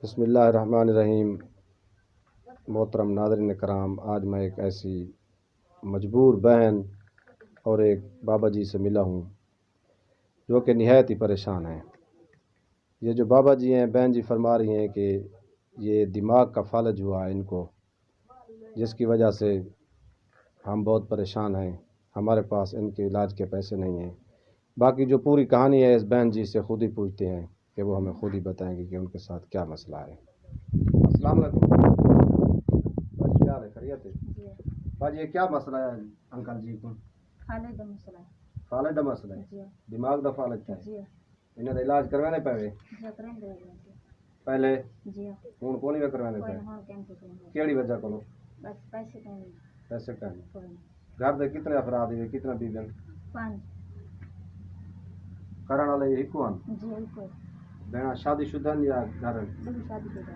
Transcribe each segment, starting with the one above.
بسم اللہ الرحمن الرحیم۔ محترم ناظرین کرام، آج میں ایک ایسی مجبور بہن اور ایک بابا جی سے ملا ہوں جو کہ نہایت ہی پریشان ہیں۔ یہ جو بابا جی ہیں، بہن جی فرما رہی ہیں کہ یہ دماغ کا فالج ہوا ہے ان کو، جس کی وجہ سے ہم بہت پریشان ہیں، ہمارے پاس ان کے علاج کے پیسے نہیں ہیں۔ باقی جو پوری کہانی ہے اس بہن جی سے خود ہی پوچھتے ہیں کہ وہ ہمیں خود ہی بتائیں گے کہ ان کے ساتھ کیا مسئلہ ہے۔ السلام علیکم باجی، کیا حال ہے؟ خیریت ہے باجی؟ یہ کیا مسئلہ ہے انکل جی کو؟ فالج دا مسئلہ ہے۔ فالج دا مسئلہ ہے؟ جی دماغ دا فالج ہے؟ جی انہیں دا علاج کروانے پے پہلے جی ہوں کون نہیں کروانے پے؟ کیڑی وجہ کو؟ بس پیسے کہیں پیسے کہیں؟ گھر دے کتنے افراد ہیں؟ کتنا بیوی؟ 5 کرن والے ایک ہن؟ جی ایک بہنا شادی شدہ ہیں یا گھر؟ شادی شدہ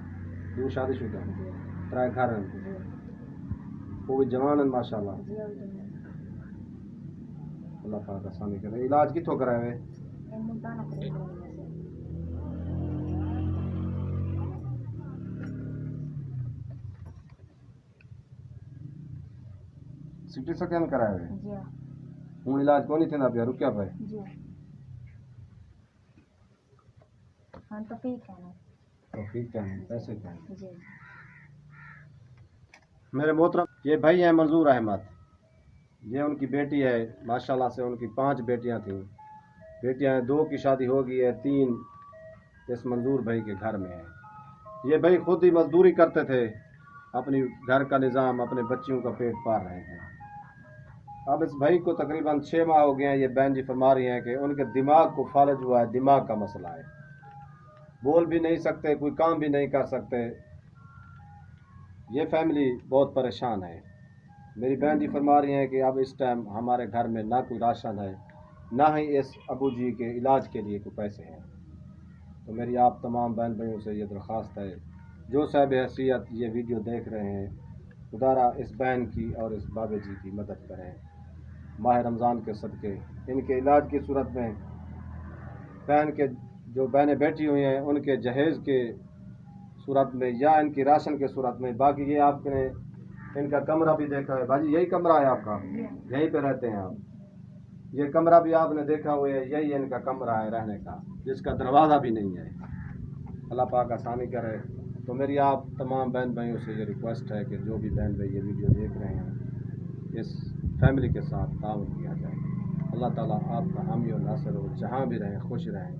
دو شادی شدہ جی ترائے گھر ہیں؟ جی وہ بھی جوان ہیں ماشاءاللہ، جی اللہ پاک آسانی کرے۔ علاج کتوں کرائے ہوئے؟ ملتان کرے سی ٹی سکین کرائے ہوئے؟ جی ہوں علاج کو نہیں تھا پیا، رکیا پہ؟ جی ہاں تو ٹھیک ہے نا؟ توفیق کہیں پیسے کہیں؟ جی میرے محترم یہ بھائی ہیں منظور احمد، یہ ان کی بیٹی ہے، ماشاءاللہ سے ان کی 5 بیٹیاں تھیں، بیٹیاں ہیں، 2 کی شادی ہو گئی ہے، 3 اس منظور بھائی کے گھر میں ہیں۔ یہ بھائی خود ہی مزدوری کرتے تھے، اپنی گھر کا نظام، اپنے بچیوں کا پیٹ پال رہے ہیں۔ اب اس بھائی کو تقریباً 6 ماہ ہو گئے ہیں، یہ بہن جی فرما رہی ہیں کہ ان کے دماغ کو فالج ہوا ہے، دماغ کا مسئلہ ہے، بول بھی نہیں سکتے، کوئی کام بھی نہیں کر سکتے۔ یہ فیملی بہت پریشان ہے۔ میری بہن جی فرما رہی ہیں کہ اب اس ٹائم ہمارے گھر میں نہ کوئی راشن ہے، نہ ہی اس ابو جی کے علاج کے لیے کوئی پیسے ہیں۔ تو میری آپ تمام بہن بھائیوں سے یہ درخواست ہے، جو صاحب حیثیت یہ ویڈیو دیکھ رہے ہیں، خدارا اس بہن کی اور اس بابے جی کی مدد کریں۔ ماہ رمضان کے صدقے ان کے علاج کی صورت میں، بہن کے جو بہنیں بیٹھی ہوئی ہیں ان کے جہیز کے صورت میں یا ان کی راشن کے صورت میں۔ باقی یہ آپ نے ان کا کمرہ بھی دیکھا ہے، باجی یہی کمرہ ہے آپ کا؟ یہیں پہ رہتے ہیں آپ؟ یہ کمرہ بھی آپ نے دیکھا ہوا ہے، یہی ان کا کمرہ ہے رہنے کا، جس کا دروازہ بھی نہیں ہے۔ اللہ پاک آسانی کرے۔ تو میری آپ تمام بہن بھائیوں سے یہ ریکویسٹ ہے کہ جو بھی بہن بھائی یہ ویڈیو دیکھ رہے ہیں، اس فیملی کے ساتھ تعاون کیا جائے۔ اللہ تعالیٰ آپ کا حامی و ناصر ہو، جہاں بھی رہیں خوش رہیں۔